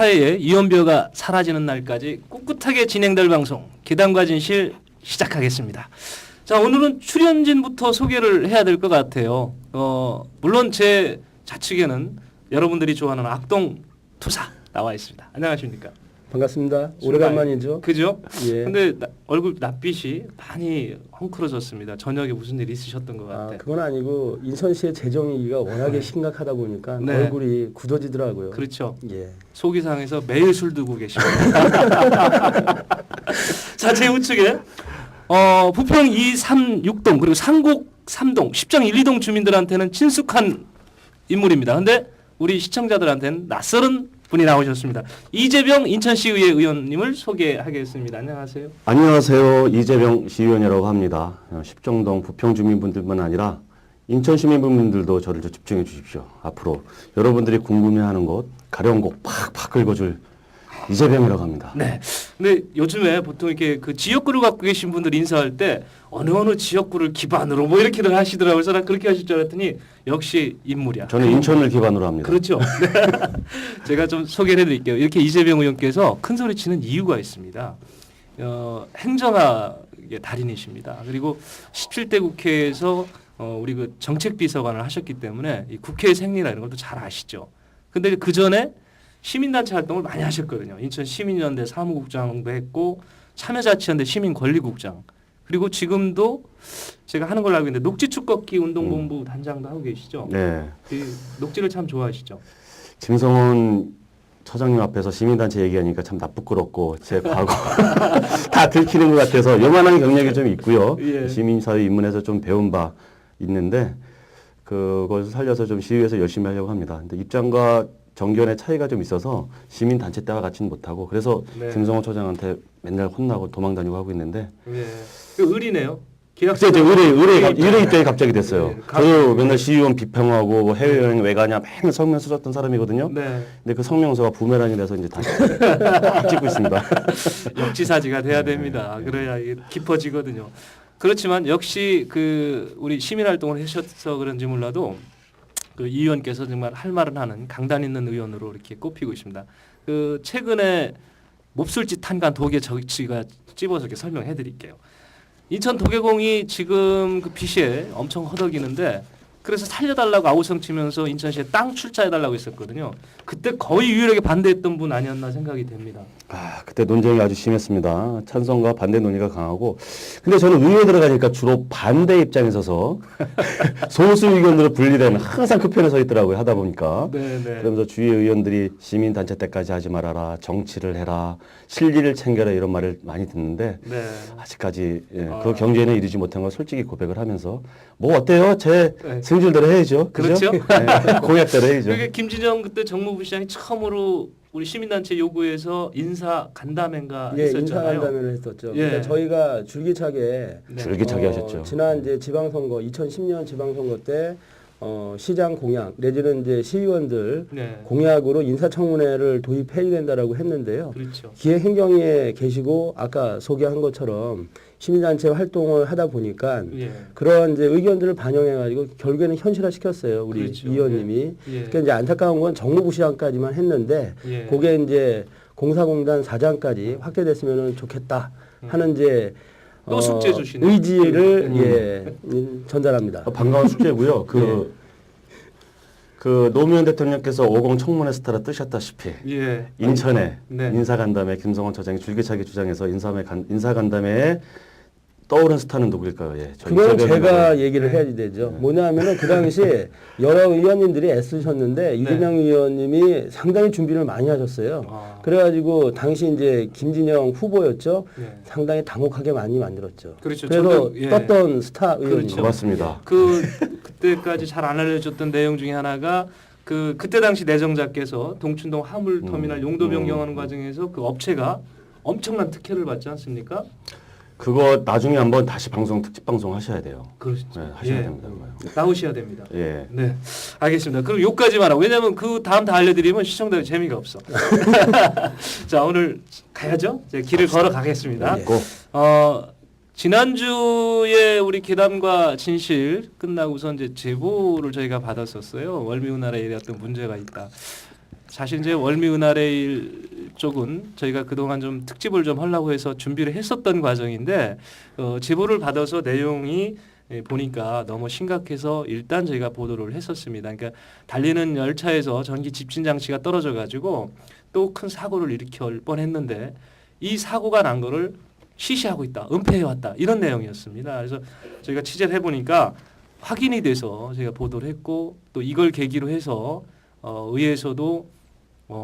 사회에 이연벼가 사라지는 날까지 꿋꿋하게 진행될 방송 기담과 진실 시작하겠습니다. 자, 오늘은 출연진부터 소개를 해야 될 것 같아요. 물론 제 좌측에는 여러분들이 좋아하는 악동 투사 나와 있습니다. 안녕하십니까? 반갑습니다. 오래간만이죠. 그죠? 예. 근데 얼굴 낯빛이 많이 헝클어졌습니다. 저녁에 무슨 일 있으셨던 것 같아요. 그건 아니고 인천시의 재정위기가 워낙에 심각하다 보니까 얼굴이 굳어지더라고요. 그렇죠. 예. 속이 상해서 매일 술 두고 계십니다. 자, 제 우측에 부평 2, 3, 6동 그리고 상곡 3동 10정 1, 2동 주민들한테는 친숙한 인물입니다. 근데 우리 시청자들한테는 낯설은 분이 나오셨습니다. 이재병 인천시의회 의원님을 소개하겠습니다. 안녕하세요. 안녕하세요. 이재병 시의원이라고 합니다. 십정동 부평 주민분들만 아니라 인천 시민분들도 저를 좀 집중해 주십시오. 앞으로 여러분들이 궁금해하는 곳 가려운 곳 팍팍 긁어줄 이재병이라고 합니다. 네. 근데 요즘에 보통 이렇게 그 지역구를 갖고 계신 분들 인사할 때 어느 지역구를 기반으로 뭐 이렇게들 하시더라고요. 그래서 난 그렇게 하실 줄 알았더니 역시 인물이야. 저는 인천을 기반으로 합니다. 그렇죠. 네. 제가 좀 소개를 해드릴게요. 이렇게 이재병 의원께서 큰 소리 치는 이유가 있습니다. 행정학의 달인이십니다. 그리고 17대 국회에서 우리 그 정책비서관을 하셨기 때문에 이 국회의 생리나 이런 것도 잘 아시죠. 근데 그 전에 시민단체 활동을 많이 하셨거든요. 인천 시민연대 사무국장도 했고 참여자치연대 시민권리국장 그리고 지금도 제가 하는 걸로 알고 있는데 녹지축걷기 운동본부 단장도 하고 계시죠. 네. 그 녹지를 참 좋아하시죠. 김성원 처장님 앞에서 시민단체 얘기하니까 참 나쁘끄럽고 제 과거 다 들키는 것 같아서 요만한 경력이 좀 있고요. 예. 시민사회 입문해서 좀 배운 바 있는데 그걸 살려서 좀 시위에서 열심히 하려고 합니다. 근데 입장과 정견의 차이가 좀 있어서 시민단체 때와 같지는 못하고 그래서 네. 김성호 처장한테 맨날 혼나고 도망다니고 하고 있는데 예. 그 의리네요. 글쎄 이제 의뢰 입장이 갑자기 됐어요. 네, 저도 맨날 시의원 비평하고 뭐 해외여행 왜 가냐 맨날 성명서 썼던 사람이거든요. 네. 근데 그 성명서가 부메랑이 돼서 이제 다시 막 찍고 있습니다. 역지사지가 돼야 됩니다. 그래야 이게 깊어지거든요. 그렇지만 역시 그 우리 시민활동을 하셔서 그런지 몰라도 그 이 의원께서 정말 할 말은 하는 강단 있는 의원으로 이렇게 꼽히고 있습니다. 그 최근에 몹쓸짓 탄간 도계 저희가 찝어서 이렇게 설명해 드릴게요. 인천 도계공이 지금 그 빚에 엄청 허덕이는데 그래서 살려달라고 아우성 치면서 인천시에 땅 출자해달라고 했었거든요. 그때 거의 유일하게 반대했던 분 아니었나 생각이 됩니다. 그때 논쟁이 아주 심했습니다. 찬성과 반대 논의가 강하고. 근데 저는 의회 들어가니까 주로 반대 입장에 서서 소수 의견으로 분리되는 항상 그 편에 서 있더라고요. 하다 보니까. 네네. 그러면서 주위 의원들이 시민단체 때까지 하지 말아라. 정치를 해라. 실리를 챙겨라. 이런 말을 많이 듣는데 네. 아직까지 그 경지에는 이르지 못한 걸 솔직히 고백을 하면서 뭐 어때요? 제 네. 승질대로 해야죠. 그렇죠. 네, 공약대로 해야죠. 그게 김진영 그때 정무부 시장이 처음으로 우리 시민단체 요구에서 인사 간담회인가 예, 했었잖아요. 인사 간담회를 했었죠. 예. 그러니까 저희가 줄기차게 네. 줄기차게 하셨죠. 지난 이제 지방선거 2010년 지방선거 때 시장 공약 내지는 이제 시의원들 네. 공약으로 인사청문회를 도입해야 된다라고 했는데요. 그렇죠. 기획행정위에 계시고 아까 소개한 것처럼 시민단체 활동을 하다 보니까 예. 그런 이제 의견들을 반영해가지고 결국에는 현실화 시켰어요. 우리 그렇죠. 이 의원님이. 예. 그러니까 이제 안타까운 건 정무부 시장까지만 했는데 예. 그게 이제 공사공단 사장까지 확대됐으면 좋겠다 하는 이제 또 숙제 주시네. 의지를 전달합니다. 반가운 숙제고요. 그 노무현 대통령께서 50 청문회 스타라 뜨셨다시피 예. 인천에 네. 인사간담회 김성원 처장이 줄기차게 주장해서 인사간담회에 떠오른 스타는 누구일까요? 예, 저희 그건 이재명 제가 의원. 얘기를 해야 되죠. 뭐냐면은 그 당시 여러 의원님들이 애쓰셨는데 이재명 의원님이 상당히 준비를 많이 하셨어요. 아. 그래가지고 당시 이제 김진영 후보였죠. 예. 상당히 당혹하게 많이 만들었죠. 그렇죠. 그래서 저도, 예. 떴던 스타 의원님. 그렇죠. 고맙습니다. 그때까지 잘 안 알려졌던 내용 중에 하나가 그때 당시 내정자께서 동춘동 화물터미널 용도 변경하는 과정에서 그 업체가 엄청난 특혜를 받지 않습니까? 그거 나중에 한번 다시 특집 방송 하셔야 돼요. 그렇죠. 네, 하셔야 됩니다. 그거요. 나오셔야 됩니다. 예. 네, 알겠습니다. 그럼 요까지만 하고 왜냐하면 그 다음 다 알려드리면 시청자들 재미가 없어. 자, 오늘 가야죠. 이제 길을 걸어 가겠습니다. 고. 지난주에 우리 기담과 진실 끝나고서 이제 제보를 저희가 받았었어요. 월미우나라에 어떤 문제가 있다. 사실 이제 월미은하레일 쪽은 저희가 그동안 좀 특집을 좀 하려고 해서 준비를 했었던 과정인데 제보를 받아서 내용이 보니까 너무 심각해서 일단 저희가 보도를 했었습니다. 그러니까 달리는 열차에서 전기 집진 장치가 떨어져 가지고 또 큰 사고를 일으킬 뻔했는데 이 사고가 난 거를 시시하고 있다, 은폐해 왔다 이런 내용이었습니다. 그래서 저희가 취재를 해보니까 확인이 돼서 저희가 보도를 했고 또 이걸 계기로 해서 의회에서도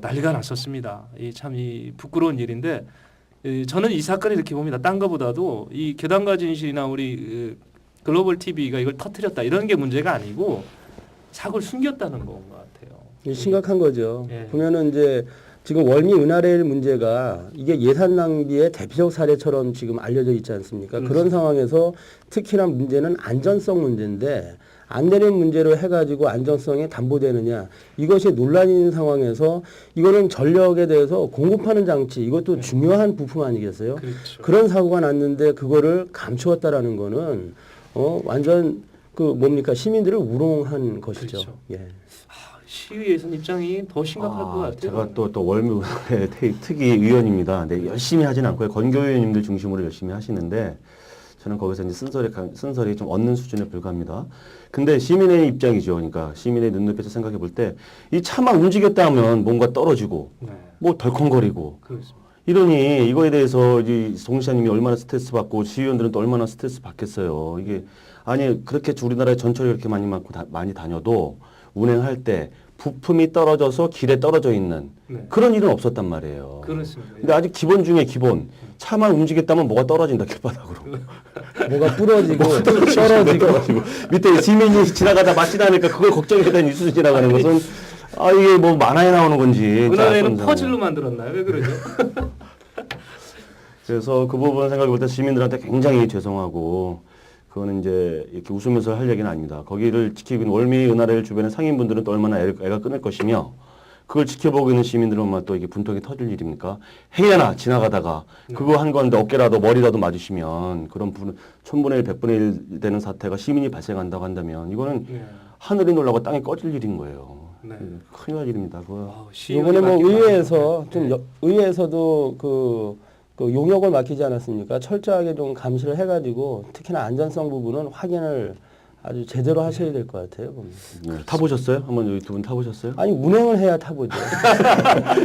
난리가 났었습니다. 이 부끄러운 일인데 저는 이 사건을 이렇게 봅니다. 딴 거보다도 이 계단가 진실이나 우리 글로벌 TV가 이걸 터뜨렸다 이런 게 문제가 아니고 사고를 숨겼다는 건 것 같아요. 심각한 거죠. 예. 보면은 이제 지금 월미은하레일 문제가 이게 예산 낭비의 대표적 사례처럼 지금 알려져 있지 않습니까? 그런 상황에서 특히나 문제는 안전성 문제인데 안 내린 문제로 해가지고 안전성이 담보되느냐 이것이 논란이 있는 상황에서 이거는 전력에 대해서 공급하는 장치 이것도 중요한 부품 아니겠어요? 그렇죠. 그런 사고가 났는데 그거를 감추었다라는 거는 완전 시민들을 우롱한 것이죠. 그렇죠. 예. 시의회에서 입장이 더 심각할 것 같아요. 제가 또 월미은하의 특위 위원입니다. 네, 열심히 하진 않고요. 권교 의원님들 중심으로 열심히 하시는데 저는 거기서 이제 쓴소리 좀 얻는 수준에 불과합니다. 근데 시민의 입장이죠. 그러니까 시민의 눈높이에서 생각해 볼 때 이 차만 움직였다 하면 뭔가 떨어지고 네. 뭐 덜컹거리고 그렇습니다. 이러니 이거에 대해서 이 송 시장님이 얼마나 스트레스 받고 시의원들은 또 얼마나 스트레스 받겠어요. 이게 아니 그렇게 우리나라에 전철이 이렇게 많이 다녀도 운행할 때 부품이 떨어져서 길에 떨어져 있는 네. 그런 일은 없었단 말이에요. 그렇습니다. 근데 아직 기본 중에 기본 차만 움직였다면 뭐가 떨어진다 길바닥으로. 뭐가 부러지고 떨어지고 밑에 시민이 지나가다 맞지나니까 그걸 걱정해야 되는 뉴스 지나가는 것은 이게 뭐 만화에 나오는 건지. 은하에는 퍼즐로 만들었나요? 왜 그러죠? 그래서 그 부분 생각해 볼 때 시민들한테 굉장히 죄송하고 그거는 이제 이렇게 웃으면서 할 얘기는 아닙니다. 거기를 지키고 있는 월미은하레일 주변의 상인분들은 또 얼마나 애가 끊을 것이며 그걸 지켜보고 있는 시민들은 얼마나 또 이게 분통이 터질 일입니까? 행여나 지나가다가 그거 한 건데 어깨라도 머리라도 맞으시면 그런 천분의 1, 100분의 1 되는 사태가 시민이 발생한다고 한다면 이거는 네. 하늘이 놀라고 땅이 꺼질 일인 거예요. 네. 큰일 날 일입니다. 그거. 이번에 의회에서 의회에서도 그 용역을 맡기지 않았습니까? 철저하게 좀 감시를 해가지고 특히나 안전성 부분은 확인을 아주 제대로 하셔야 될 것 같아요. 네. 타보셨어요? 한번 여기 두 분 타보셨어요? 아니 운행을 해야 타보죠.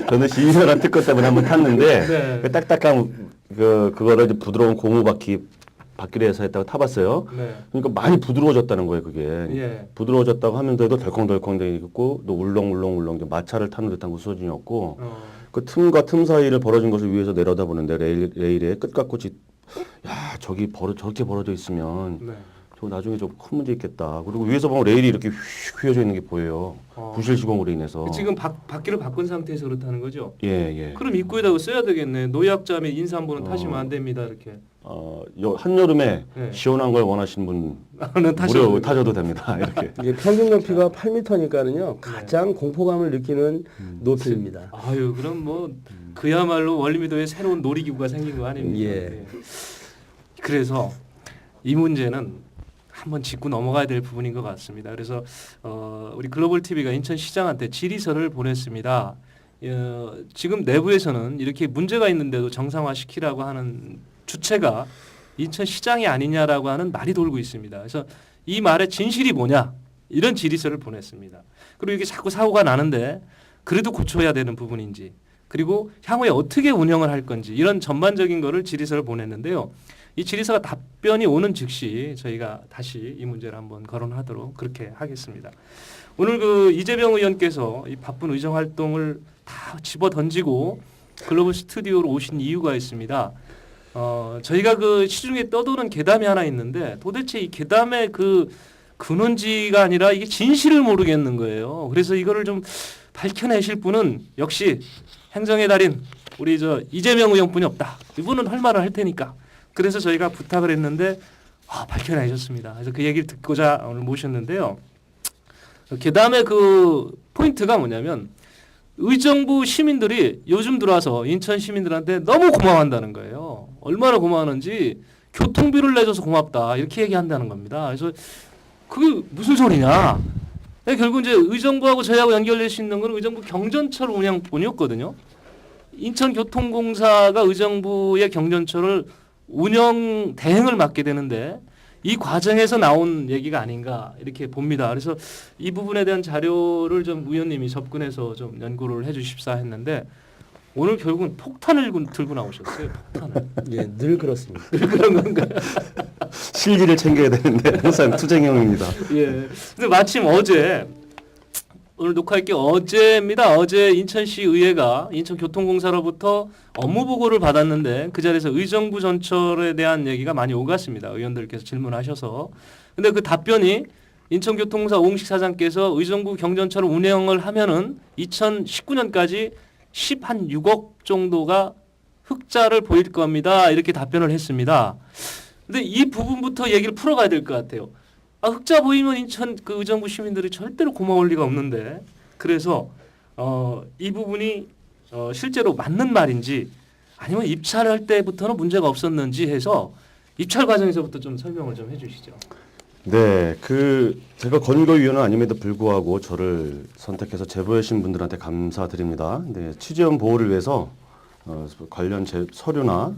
저는 시민이라는 특권 때문에 한번 탔는데 네. 그 딱딱한 그거를 이제 부드러운 고무 바퀴를 해서 했다고 타봤어요. 네. 그러니까 많이 부드러워졌다는 거예요, 그게. 예. 부드러워졌다고 하면서도 덜컹덜컹 되고 또 울렁울렁 마차를 타는 듯한 그 수준이었고 그 틈과 틈 사이를 벌어진 것을 위에서 내려다보는데 레일의 끝과 끝이 저기 저렇게 벌어져 있으면 네. 저 나중에 좀 큰 문제 있겠다. 그리고 위에서 보면 레일이 이렇게 휘어져 있는 게 보여요. 부실 시공으로 인해서. 지금 바퀴를 바꾼 상태에서 그렇다는 거죠? 예. 그럼 입구에다가 써야 되겠네. 노약자 및 인산부는 타시면 안 됩니다. 이렇게. 한여름에 네. 시원한 걸 원하시는 분 는 무료 타셔도 됩니다. 이렇게. 이게 평균 높이가 8m니까는요 가장 공포감을 느끼는 높이입니다. 아유, 그럼 뭐 그야말로 월미도에 새로운 놀이기구가 생긴 거 아닙니까? 예. 그래서 이 문제는 한번 짚고 넘어가야 될 부분인 것 같습니다. 그래서 우리 글로벌 TV가 인천시장한테 질의서를 보냈습니다. 지금 내부에서는 이렇게 문제가 있는데도 정상화시키라고 하는 주체가 인천시장이 아니냐라고 하는 말이 돌고 있습니다. 그래서 이 말의 진실이 뭐냐 이런 질의서를 보냈습니다. 그리고 이게 자꾸 사고가 나는데 그래도 고쳐야 되는 부분인지 그리고 향후에 어떻게 운영을 할 건지 이런 전반적인 거를 질의서를 보냈는데요. 이 질의서가 답변이 오는 즉시 저희가 다시 이 문제를 한번 거론하도록 그렇게 하겠습니다. 오늘 그 이재명 의원께서 이 바쁜 의정 활동을 다 집어 던지고 글로벌 스튜디오로 오신 이유가 있습니다. 저희가 그 시중에 떠도는 괴담이 하나 있는데 도대체 이 괴담의 그 근원지가 아니라 이게 진실을 모르겠는 거예요. 그래서 이거를 좀 밝혀내실 분은 역시 행정의 달인 우리 이재명 의원뿐이 없다. 이분은 할 말을 할 테니까. 그래서 저희가 부탁을 했는데 밝혀내셨습니다. 그래서 그 얘기를 듣고자 오늘 모셨는데요. 괴담의 그 포인트가 뭐냐면 의정부 시민들이 요즘 들어와서 인천 시민들한테 너무 고마워한다는 거예요. 얼마나 고마워하는지 교통비를 내줘서 고맙다 이렇게 얘기한다는 겁니다. 그래서 그게 무슨 소리냐? 결국 이제 의정부하고 저희하고 연결될 수 있는 건 의정부 경전철 운영뿐이었거든요. 인천교통공사가 의정부의 경전철을 운영 대행을 맡게 되는데 이 과정에서 나온 얘기가 아닌가 이렇게 봅니다. 그래서 이 부분에 대한 자료를 좀 의원님이 접근해서 좀 연구를 해주십사 했는데 오늘 결국은 폭탄을 들고 나오셨어요. 폭탄을. 예, 늘 그렇습니다. 그런 건가요? 실기를 챙겨야 되는데 항상 투쟁형입니다. 예. 근데 마침 어제 오늘 녹화할 게 어제입니다. 어제 인천시 의회가 인천교통공사로부터 업무 보고를 받았는데 그 자리에서 의정부 전철에 대한 얘기가 많이 오갔습니다. 의원들께서 질문하셔서. 근데 그 답변이 인천교통공사 오웅식 사장께서 의정부 경전철을 운영을 하면은 2019년까지 6억 정도가 흑자를 보일 겁니다. 이렇게 답변을 했습니다. 근데 이 부분부터 얘기를 풀어가야 될 것 같아요. 흑자 보이면 인천 그 의정부 시민들이 절대로 고마울 리가 없는데 그래서 이 부분이 실제로 맞는 말인지 아니면 입찰할 때부터는 문제가 없었는지 해서 입찰 과정에서부터 좀 설명을 좀 해주시죠. 네, 제가 권고위원은 아님에도 불구하고 저를 선택해서 제보해주신 분들한테 감사드립니다. 네, 취재원 보호를 위해서 관련 서류나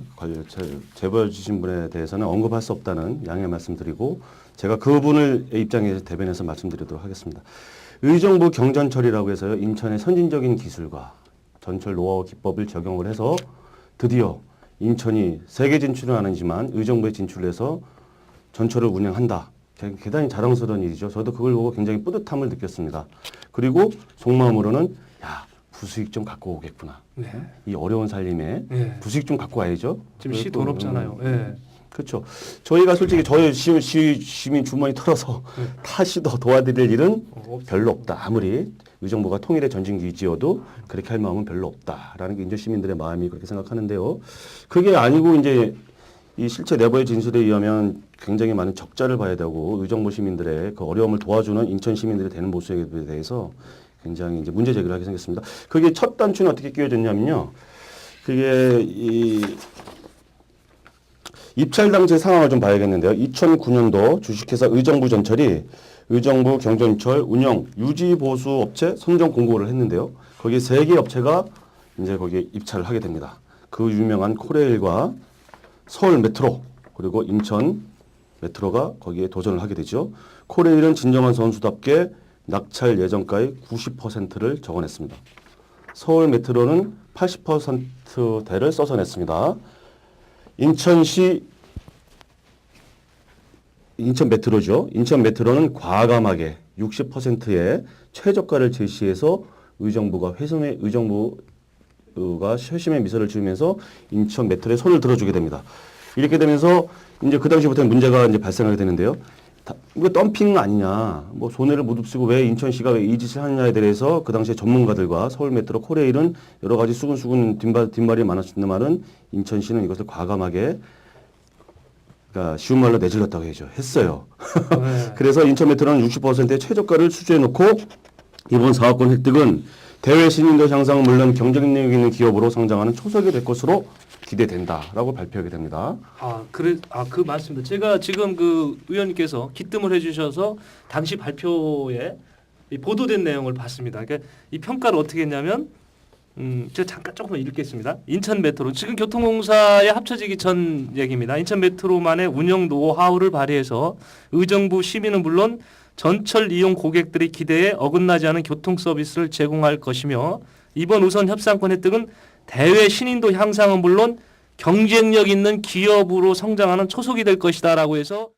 제보해주신 분에 대해서는 언급할 수 없다는 양해 말씀드리고 제가 그분의 입장에서 대변해서 말씀드리도록 하겠습니다. 의정부 경전철이라고 해서요, 인천의 선진적인 기술과 전철 노하우 기법을 적용을 해서 드디어 인천이 세계 진출은 아니지만 의정부에 진출해서 전철을 운영한다. 대단히 자랑스러운 일이죠. 저도 그걸 보고 굉장히 뿌듯함을 느꼈습니다. 그리고 속마음으로는 야, 부수익 좀 갖고 오겠구나. 네. 이 어려운 살림에 네. 부수익 좀 갖고 와야죠. 지금 시 돈 없잖아요. 네. 그렇죠. 저희가 솔직히 저희 시민 주머니 털어서 타시도 도와드릴 일은 별로 없다. 아무리 의정부가 통일의 전진기지여도 그렇게 할 마음은 별로 없다라는 게 인천 시민들의 마음이 그렇게 생각하는데요. 그게 아니고 이제 이 실제 내부의 진술에 의하면 굉장히 많은 적자를 봐야 되고 의정부 시민들의 그 어려움을 도와주는 인천 시민들이 되는 모습에 대해서 굉장히 이제 문제 제기를 하게 생겼습니다. 그게 첫 단추는 어떻게 끼워졌냐면요. 그게 입찰 당시 상황을 좀 봐야겠는데요. 2009년도 주식회사 의정부 전철이 의정부 경전철 운영 유지 보수 업체 선정 공고를 했는데요. 거기에 3개 업체가 이제 거기에 입찰을 하게 됩니다. 그 유명한 코레일과 서울 메트로 그리고 인천 메트로가 거기에 도전을 하게 되죠. 코레일은 진정한 선수답게 낙찰 예정가의 90%를 적어냈습니다. 서울 메트로는 80%대를 써서 인천 메트로죠. 인천 메트로는 과감하게 60%의 최저가를 제시해서 의정부가 회심의 미소를 지으면서 인천 메트로에 손을 들어주게 됩니다. 이렇게 되면서 이제 그 당시부터 문제가 이제 발생하게 되는데요. 이거 덤핑 아니냐, 뭐 손해를 무릅쓰고 왜 인천시가 왜 이 짓을 하느냐에 대해서 그 당시에 전문가들과 서울 메트로 코레일은 여러 가지 수근수근 뒷말이 많았는 말은 인천시는 이것을 과감하게 그러니까 쉬운 말로 내질렀다고 했어요. 네. 그래서 인천 메트로는 60%의 최저가를 수주해놓고 이번 사업권 획득은 대외 신인도 향상은 물론 경쟁력 있는 기업으로 성장하는 초석이 될 것으로 기대된다라고 발표하게 됩니다. 그 맞습니다. 제가 지금 그 의원님께서 기뜸을 해주셔서 당시 발표에 이 보도된 내용을 봤습니다. 그러니까 이 평가를 어떻게 했냐면, 제가 잠깐 조금만 읽겠습니다. 인천 메트로 지금 교통공사에 합쳐지기 전 얘기입니다. 인천 메트로만의 운영 노하우를 발휘해서 의정부 시민은 물론 전철 이용 고객들의 기대에 어긋나지 않은 교통 서비스를 제공할 것이며 이번 우선 협상권 획득은 대외 신인도 향상은 물론 경쟁력 있는 기업으로 성장하는 초석이 될 것이다라고 해서